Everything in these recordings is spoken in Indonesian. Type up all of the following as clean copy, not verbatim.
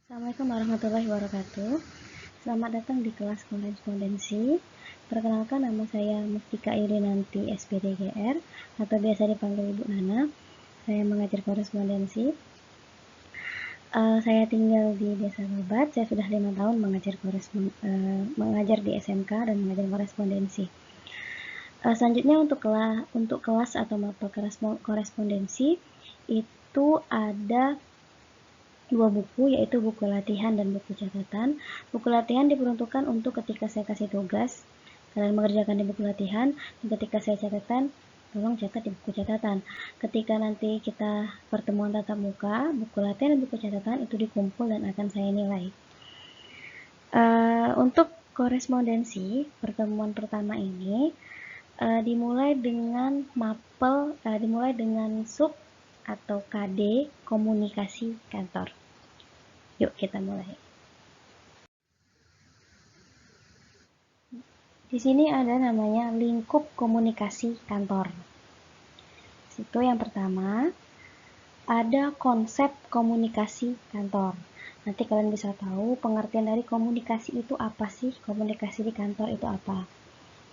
Assalamualaikum warahmatullahi wabarakatuh. Selamat datang di kelas korespondensi. Perkenalkan, nama saya Mustika Irinanti SPDGR atau biasa dipanggil Ibu Nana. Saya mengajar korespondensi. Saya tinggal di Desa Babat. Saya sudah 5 tahun mengajar di SMK dan mengajar korespondensi. Selanjutnya untuk kelas atau mata korespondensi itu ada 2 buku, yaitu buku latihan dan buku catatan. Buku latihan diperuntukkan untuk ketika saya kasih tugas, kalian mengerjakan di buku latihan, dan ketika saya catatan, tolong catat di buku catatan. Ketika nanti kita pertemuan tatap muka, buku latihan dan buku catatan itu dikumpul dan akan saya nilai. Untuk korespondensi, pertemuan pertama ini dimulai dengan sub atau KD komunikasi kantor. Yuk kita mulai. Di sini ada namanya lingkup komunikasi kantor. Situ yang pertama ada konsep komunikasi kantor. Nanti kalian bisa tahu pengertian dari komunikasi itu apa sih, komunikasi di kantor itu apa.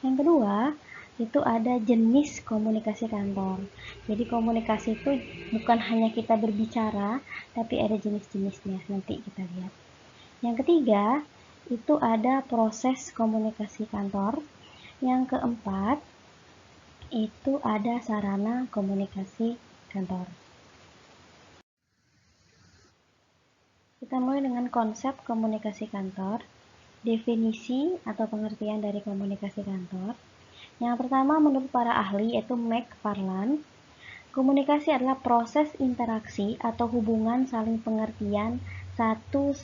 Yang kedua, itu ada jenis komunikasi kantor. Jadi komunikasi itu bukan hanya kita berbicara, tapi ada jenis-jenisnya, nanti kita lihat. Yang ketiga, itu ada proses komunikasi kantor. Yang keempat, itu ada sarana komunikasi kantor. Kita mulai dengan konsep komunikasi kantor. Definisi atau pengertian dari komunikasi kantor. Yang pertama, menurut para ahli, yaitu McFarland, komunikasi adalah proses interaksi atau hubungan saling pengertian satu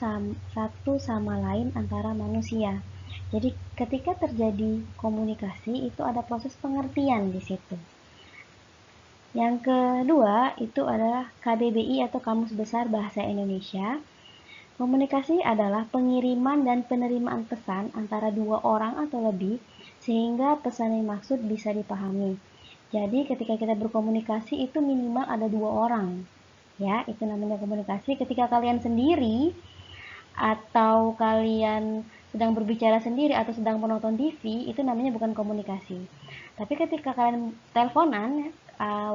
sama lain antara manusia. Jadi ketika terjadi komunikasi itu ada proses pengertian di situ. Yang kedua itu adalah KBBI atau Kamus Besar Bahasa Indonesia. Komunikasi adalah pengiriman dan penerimaan pesan antara dua orang atau lebih sehingga pesan yang dimaksud bisa dipahami. Jadi ketika kita berkomunikasi itu minimal ada 2 orang. Ya, itu namanya komunikasi. Ketika kalian sendiri atau kalian sedang berbicara sendiri atau sedang menonton TV, itu namanya bukan komunikasi. Tapi ketika kalian teleponan,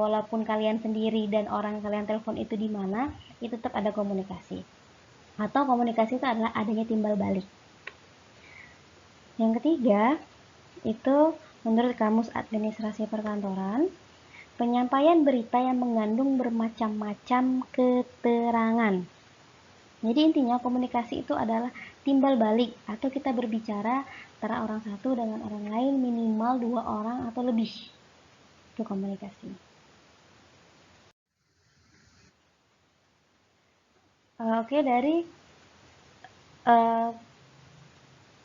walaupun kalian sendiri dan orang yang kalian telepon itu di mana, itu tetap ada komunikasi. Atau komunikasi itu adalah adanya timbal balik. Yang ketiga, itu menurut Kamus Administrasi Perkantoran, penyampaian berita yang mengandung bermacam-macam keterangan. Jadi intinya komunikasi itu adalah timbal balik atau kita berbicara antara orang satu dengan orang lain minimal 2 orang atau lebih. Itu komunikasi. Oke, dari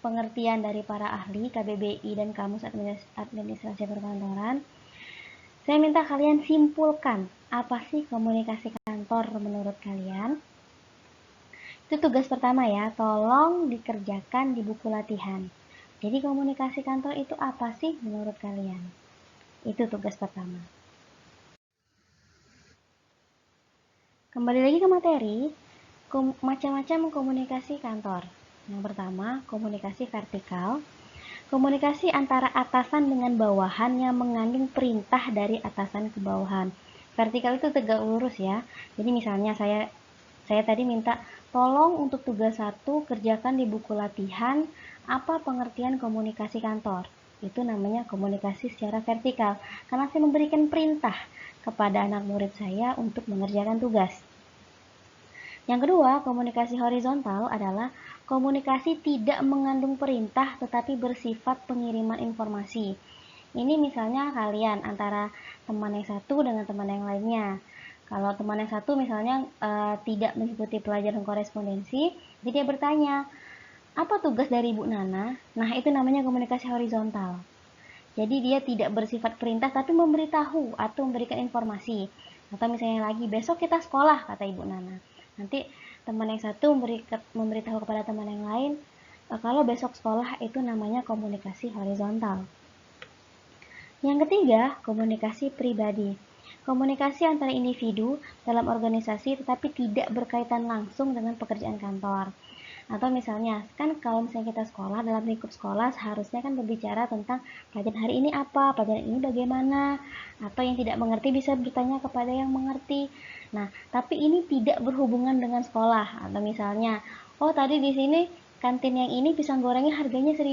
pengertian dari para ahli KBBI dan Kamus Administrasi Perkantoran, saya minta kalian simpulkan apa sih komunikasi kantor menurut kalian. Itu tugas pertama ya, tolong dikerjakan di buku latihan. Jadi komunikasi kantor itu apa sih menurut kalian? Itu tugas pertama. Kembali lagi ke materi, macam-macam komunikasi kantor. Yang pertama, komunikasi vertikal. Komunikasi antara atasan dengan bawahan yang mengandung perintah dari atasan ke bawahan. Vertikal itu tegak lurus ya. Jadi misalnya saya tadi minta tolong untuk tugas 1 kerjakan di buku latihan apa pengertian komunikasi kantor. Itu namanya komunikasi secara vertikal karena saya memberikan perintah kepada anak murid saya untuk mengerjakan tugas. Yang kedua, komunikasi horizontal adalah komunikasi tidak mengandung perintah tetapi bersifat pengiriman informasi. Ini misalnya kalian antara teman yang satu dengan teman yang lainnya. Kalau teman yang satu misalnya tidak mengikuti pelajaran korespondensi, jadi dia bertanya, apa tugas dari Ibu Nana? Nah, itu namanya komunikasi horizontal. Jadi dia tidak bersifat perintah tapi memberitahu atau memberikan informasi. Atau misalnya lagi, besok kita sekolah, kata Ibu Nana. Nanti teman yang satu memberitahu kepada teman yang lain, kalau besok sekolah, itu namanya komunikasi horizontal. Yang ketiga, komunikasi pribadi. Komunikasi antara individu dalam organisasi tetapi tidak berkaitan langsung dengan pekerjaan kantor. Atau misalnya, kan kalau misalnya kita sekolah, dalam lingkup sekolah seharusnya kan berbicara tentang pelajaran hari ini apa, pelajaran ini bagaimana, atau yang tidak mengerti bisa bertanya kepada yang mengerti. Nah, tapi ini tidak berhubungan dengan sekolah. Atau misalnya, oh tadi di sini kantin yang ini pisang gorengnya harganya 1.000,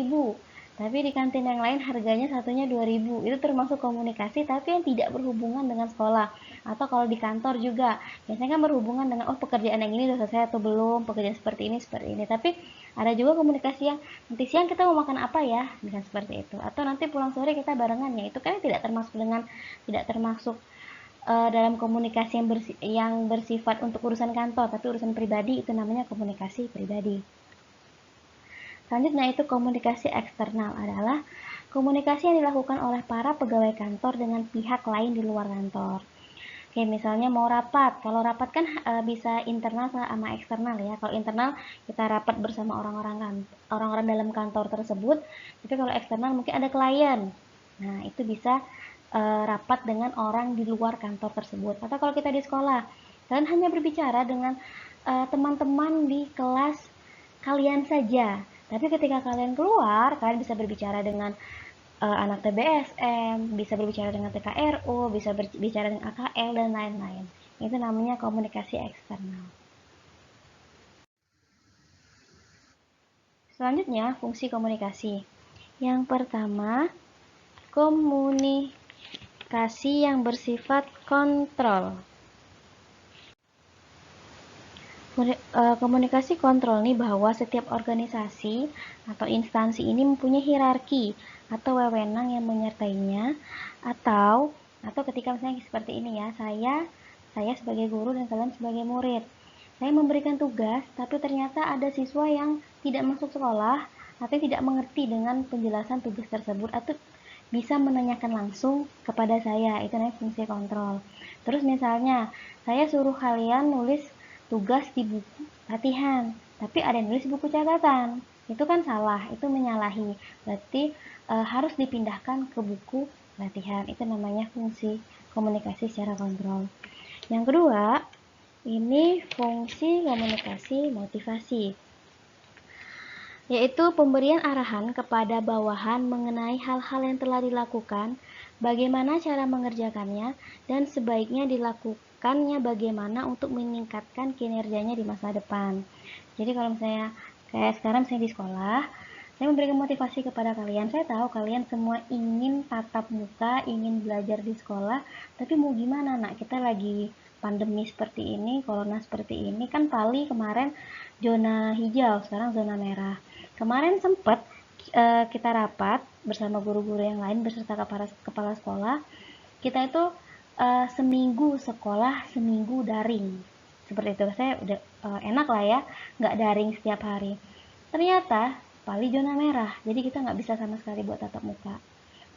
tapi di kantin yang lain harganya satunya 2.000. Itu termasuk komunikasi tapi yang tidak berhubungan dengan sekolah. Atau kalau di kantor juga, biasanya kan berhubungan dengan oh pekerjaan yang ini udah selesai atau belum, pekerjaan seperti ini. Tapi ada juga komunikasi yang nanti siang kita mau makan apa ya, dengan seperti itu. Atau nanti pulang sore kita barengan ya. Itu kan tidak termasuk dalam komunikasi yang bersifat untuk urusan kantor, tapi urusan pribadi itu namanya komunikasi pribadi. Selanjutnya itu komunikasi eksternal adalah komunikasi yang dilakukan oleh para pegawai kantor dengan pihak lain di luar kantor. Oke, misalnya mau rapat. Kalau rapat kan bisa internal sama eksternal ya. Kalau internal kita rapat bersama orang-orang dalam kantor tersebut. Tapi kalau eksternal mungkin ada klien. Nah, itu bisa rapat dengan orang di luar kantor tersebut. Atau kalau kita di sekolah, kalian hanya berbicara dengan teman-teman di kelas kalian saja. Tapi ketika kalian keluar, kalian bisa berbicara dengan anak TBSM, bisa berbicara dengan TKRU, bisa berbicara dengan AKL, dan lain-lain. Itu namanya komunikasi eksternal. Selanjutnya, fungsi komunikasi. Yang pertama, komunikasi yang bersifat kontrol. Komunikasi kontrol nih bahwa setiap organisasi atau instansi ini mempunyai hierarki atau wewenang yang menyertainya, atau ketika misalnya seperti ini ya, saya sebagai guru dan kalian sebagai murid, saya memberikan tugas tapi ternyata ada siswa yang tidak masuk sekolah atau tidak mengerti dengan penjelasan tugas tersebut atau bisa menanyakan langsung kepada saya. Itu namanya fungsi kontrol. Terus misalnya saya suruh kalian nulis tugas di buku latihan, tapi ada yang nulis buku catatan. Itu kan salah, itu menyalahi. Berarti harus dipindahkan ke buku latihan. Itu namanya fungsi komunikasi secara kontrol. Yang kedua, ini fungsi komunikasi motivasi, yaitu pemberian arahan kepada bawahan mengenai hal-hal yang telah dilakukan, bagaimana cara mengerjakannya, dan sebaiknya dilakukannya bagaimana untuk meningkatkan kinerjanya di masa depan. Jadi kalau misalnya kayak sekarang saya di sekolah, saya memberikan motivasi kepada kalian. Saya tahu kalian semua ingin tatap muka, ingin belajar di sekolah, tapi mau gimana nak, kita lagi pandemi seperti ini, corona seperti ini, kan Pali kemarin zona hijau, sekarang zona merah. Kemarin sempat kita rapat bersama guru-guru yang lain beserta kepala sekolah. Kita itu seminggu sekolah, seminggu daring. Seperti itu, saya udah enak lah ya, nggak daring setiap hari. Ternyata Pali zona merah, jadi kita nggak bisa sama sekali buat tatap muka.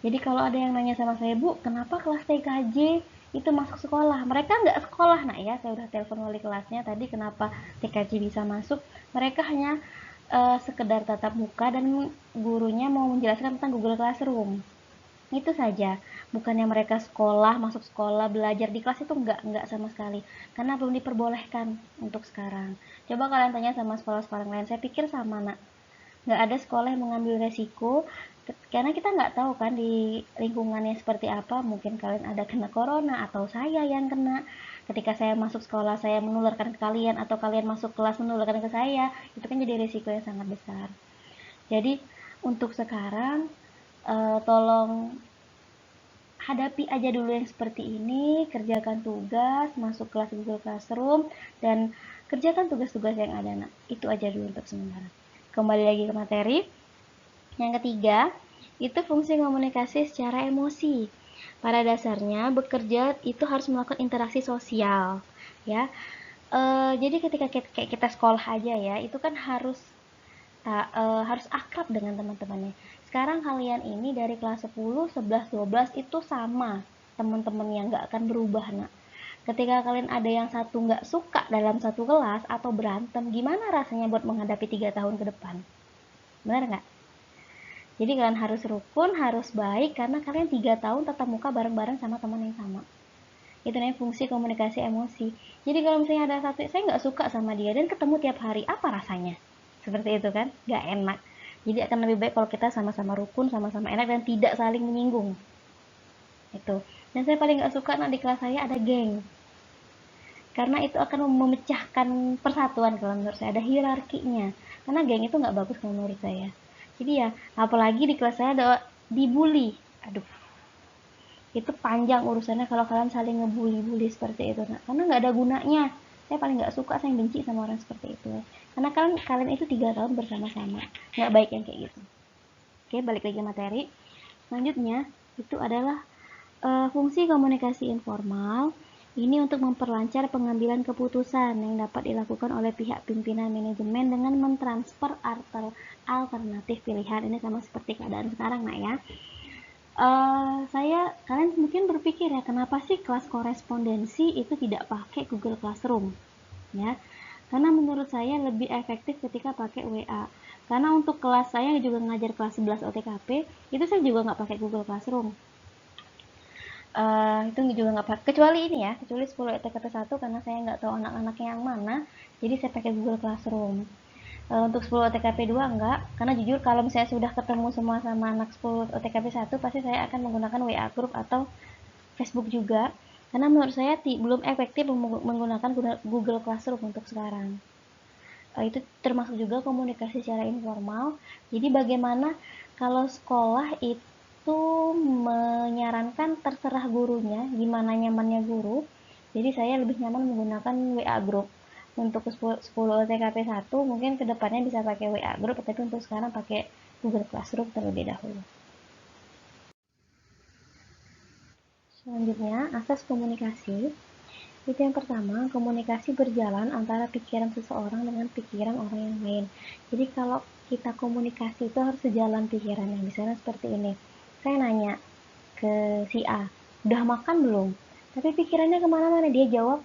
Jadi kalau ada yang nanya sama saya, Bu, kenapa kelas TKJ itu masuk sekolah? Mereka nggak sekolah, nak ya. Saya udah telepon wali kelasnya tadi, kenapa TKJ bisa masuk. Mereka hanya sekedar tatap muka dan gurunya mau menjelaskan tentang Google Classroom. Itu saja. Bukannya mereka sekolah, masuk sekolah, belajar di kelas, itu enggak sama sekali. Karena belum diperbolehkan untuk sekarang. Coba kalian tanya sama sekolah-sekolah lain, saya pikir sama, nak. Nggak ada sekolah yang mengambil resiko, karena kita nggak tahu kan di lingkungannya seperti apa. Mungkin kalian ada kena corona, atau saya yang kena. Ketika saya masuk sekolah, saya menularkan ke kalian, atau kalian masuk kelas menularkan ke saya, itu kan jadi resiko yang sangat besar. Jadi untuk sekarang tolong hadapi aja dulu yang seperti ini, kerjakan tugas, masuk kelas Google Classroom, dan kerjakan tugas-tugas yang ada. Nah, itu aja dulu untuk sementara. Kembali lagi ke materi. Yang ketiga, itu fungsi komunikasi secara emosi. Pada dasarnya, bekerja itu harus melakukan interaksi sosial, ya. Jadi ketika kita sekolah aja ya, itu kan harus akrab dengan teman-temannya. Sekarang kalian ini dari kelas 10, 11, 12 itu sama teman-teman yang nggak akan berubah, nak. Ketika kalian ada yang satu nggak suka dalam satu kelas atau berantem, gimana rasanya buat menghadapi 3 tahun ke depan? Benar nggak? Jadi kalian harus rukun, harus baik, karena kalian 3 tahun tatap muka bareng-bareng sama teman yang sama. Itu namanya fungsi komunikasi emosi. Jadi kalau misalnya ada satu saya nggak suka sama dia dan ketemu tiap hari, apa rasanya? Seperti itu kan, nggak enak. Jadi akan lebih baik kalau kita sama-sama rukun, sama-sama enak dan tidak saling menyinggung. Itu. Dan saya paling nggak suka di kelas saya ada geng, karena itu akan memecahkan persatuan. Kalau menurut saya ada hierarkinya, karena geng itu nggak bagus kalau menurut saya. Jadi ya, apalagi di kelas saya ada dibully, aduh, itu panjang urusannya kalau kalian saling ngebully-bully seperti itu. Nah, karena nggak ada gunanya. Saya paling nggak suka, saya benci sama orang seperti itu, karena kalian itu 3 tahun bersama-sama, nggak baik yang kayak gitu. Oke, balik lagi materi. Selanjutnya itu adalah fungsi komunikasi informal. Ini untuk memperlancar pengambilan keputusan yang dapat dilakukan oleh pihak pimpinan manajemen dengan mentransfer alternatif pilihan. Ini sama seperti keadaan sekarang, nak ya. Kalian mungkin berpikir ya, kenapa sih kelas korespondensi itu tidak pakai Google Classroom? Ya, karena menurut saya lebih efektif ketika pakai WA. Karena untuk kelas saya juga ngajar kelas 11 OTKP, itu saya juga nggak pakai Google Classroom. Itu juga nggak pakai, kecuali ini ya, kecuali 10 ETKP 1 karena saya nggak tahu anak-anaknya yang mana, jadi saya pakai Google Classroom. Untuk 10 OTKP 2 enggak, karena jujur kalau misalnya sudah ketemu semua sama anak 10 OTKP 1 pasti saya akan menggunakan WA group atau Facebook juga, karena menurut saya belum efektif menggunakan Google Classroom untuk sekarang. Itu termasuk juga komunikasi secara informal. Jadi bagaimana kalau sekolah itu menyarankan terserah gurunya, gimana nyamannya guru. Jadi saya lebih nyaman menggunakan WA group. Untuk 10 TKP 1 mungkin kedepannya bisa pakai WA group, tapi untuk sekarang pakai Google Classroom terlebih dahulu. Selanjutnya, asas komunikasi. Itu yang pertama, komunikasi berjalan antara pikiran seseorang dengan pikiran orang yang lain. Jadi kalau kita komunikasi itu harus sejalan pikirannya. Misalnya seperti ini, saya nanya ke si A, udah makan belum? Tapi pikirannya kemana-mana, dia jawab,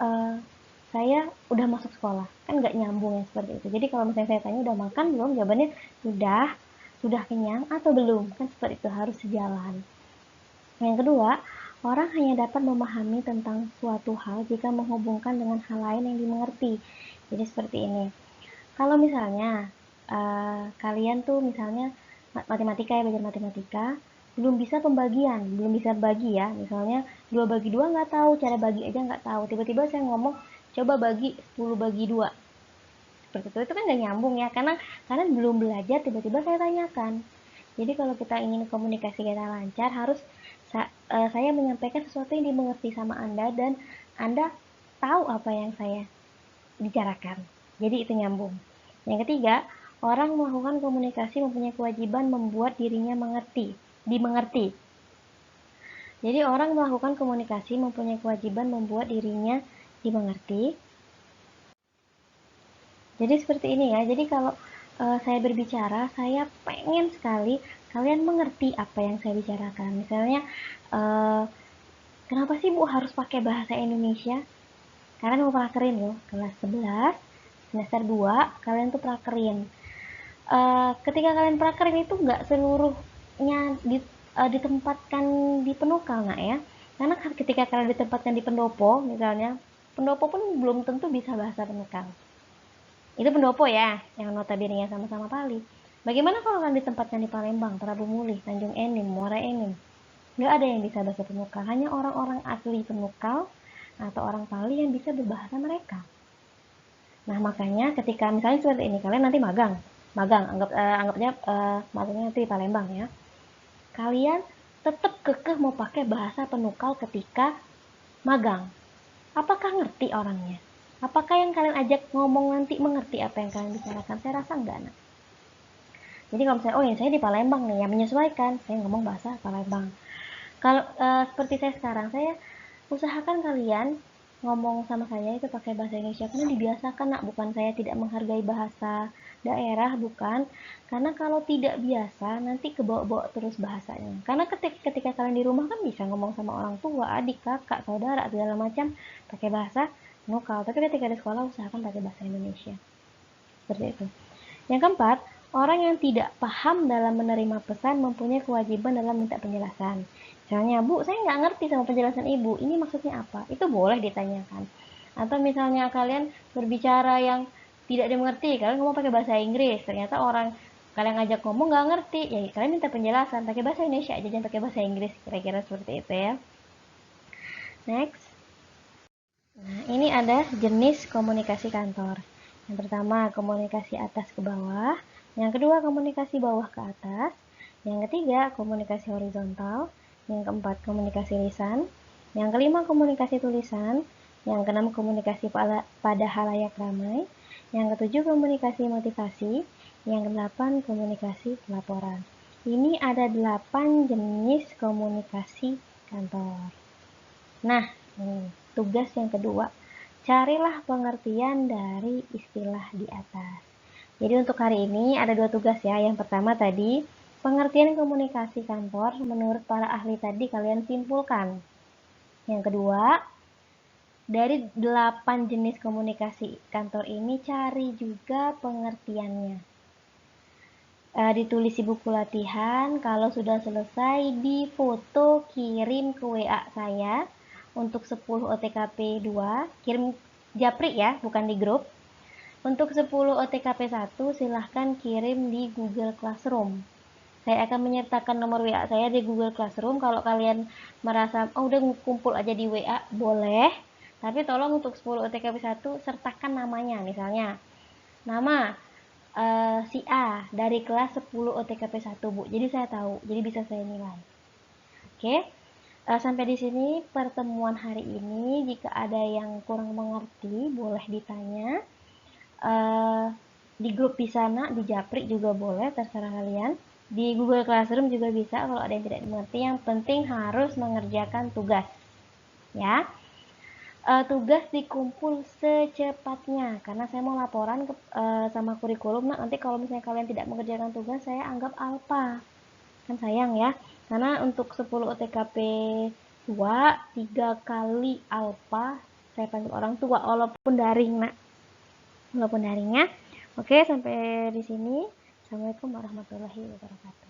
e, saya udah masuk sekolah. Kan nggak nyambung yang seperti itu. Jadi kalau misalnya saya tanya udah makan belum, jawabannya sudah kenyang atau belum. Kan seperti itu, harus sejalan. Yang kedua, orang hanya dapat memahami tentang suatu hal jika menghubungkan dengan hal lain yang dimengerti. Jadi seperti ini. Kalau misalnya kalian tuh misalnya matematika ya, belajar matematika, belum bisa pembagian, belum bisa bagi ya. Misalnya 2 bagi 2 nggak tahu, cara bagi aja nggak tahu. Tiba-tiba saya ngomong, coba bagi 10 bagi 2. Seperti itu kan nggak nyambung ya, karena kalian belum belajar, tiba-tiba saya tanyakan. Jadi kalau kita ingin komunikasi kita lancar, harus saya menyampaikan sesuatu yang dimengerti sama Anda dan Anda tahu apa yang saya bicarakan. Jadi itu nyambung. Yang ketiga, orang melakukan komunikasi mempunyai kewajiban membuat dirinya dimengerti. Jadi orang melakukan komunikasi mempunyai kewajiban membuat dirinya dimengerti. Jadi seperti ini ya. Jadi kalau saya berbicara, saya pengen sekali kalian mengerti apa yang saya bicarakan. Misalnya, kenapa sih Bu harus pakai bahasa Indonesia? Kalian mau prakerin loh, kelas 11, semester 2, kalian tuh prakerin. Ketika kalian prakerin itu nggak seluruhnya ditempatkan di penukal, nak ya. Karena ketika kalian ditempatkan di pendopo, misalnya, pendopo pun belum tentu bisa bahasa penukal. Itu pendopo ya, yang notabene sama-sama Pali. Bagaimana kalau kalian ditempatkan di Palembang, Prabu Mulih, Tanjung Enim, Muara Enim? Nggak ada yang bisa bahasa penukal, hanya orang-orang asli penukal atau orang Pali yang bisa berbahasa mereka. Nah, makanya ketika misalnya seperti ini, kalian nanti anggapnya magangnya nanti di Palembang ya. Kalian tetap kekeh mau pakai bahasa penukal ketika magang. Apakah ngerti orangnya? Apakah yang kalian ajak ngomong nanti mengerti apa yang kalian bicarakan? Saya rasa enggak, nah. Jadi kalau misalnya, oh ya saya di Palembang nih, yang menyesuaikan, saya ngomong bahasa Palembang. Kalau seperti saya sekarang, saya usahakan kalian ngomong sama saya itu pakai bahasa Indonesia, karena dibiasakan, nak. Bukan saya tidak menghargai bahasa daerah, bukan. Karena kalau tidak biasa nanti kebawa-bawa terus bahasanya. Karena ketika kalian di rumah kan bisa ngomong sama orang tua, adik, kakak, saudara, segala macam pakai bahasa lokal. Tapi ketika di sekolah usahakan pakai bahasa Indonesia. Seperti itu. Yang keempat, orang yang tidak paham dalam menerima pesan mempunyai kewajiban dalam minta penjelasan. Misalnya, Bu, saya nggak ngerti sama penjelasan Ibu, ini maksudnya apa? Itu boleh ditanyakan. Atau misalnya kalian berbicara yang tidak dimengerti, kalian ngomong pakai bahasa Inggris, ternyata orang kalian ngajak ngomong nggak ngerti, ya kalian minta penjelasan pakai bahasa Indonesia aja, jangan pakai bahasa Inggris, kira-kira seperti itu ya. Next. Nah, ini ada jenis komunikasi kantor. Yang pertama, komunikasi atas ke bawah. Yang kedua, komunikasi bawah ke atas. Yang ketiga, komunikasi horizontal. Yang keempat, komunikasi lisan. Yang kelima, komunikasi tulisan. Yang keenam, komunikasi pada halayak ramai. Yang ketujuh, komunikasi motivasi. Yang kedelapan, komunikasi pelaporan. Ini ada 8 jenis komunikasi kantor. Nah, tugas yang kedua, carilah pengertian dari istilah di atas. Jadi untuk hari ini ada 2 tugas ya. Yang pertama tadi, pengertian komunikasi kantor menurut para ahli tadi kalian simpulkan. Yang kedua, dari 8 jenis komunikasi kantor ini cari juga pengertiannya. Ditulis di buku latihan, kalau sudah selesai difoto kirim ke WA saya untuk 10 OTKP 2, kirim japri ya, bukan di grup. Untuk 10 OTKP 1 silahkan kirim di Google Classroom. Saya akan menyertakan nomor WA saya di Google Classroom. Kalau kalian merasa udah kumpul aja di WA, boleh. Tapi tolong untuk 10 OTKP 1 sertakan namanya, misalnya nama si A dari kelas 10 OTKP 1, Bu. Jadi saya tahu, jadi bisa saya nilai. Oke. Sampai di sini pertemuan hari ini. Jika ada yang kurang mengerti, boleh ditanya. Di grup di sana, di Japri juga boleh, terserah kalian. Di Google Classroom juga bisa kalau ada yang tidak mengerti. Yang penting harus mengerjakan tugas. Ya. Tugas dikumpul secepatnya karena saya mau laporan sama kurikulum. Nah, nanti kalau misalnya kalian tidak mengerjakan tugas, saya anggap alpa. Kan sayang ya. Karena untuk 10 OTKP 2, 3 kali alpa saya panggil orang tua walaupun daring, Nak. Walaupun daringnya. Oke, sampai di sini. Assalamualaikum warahmatullahi wabarakatuh.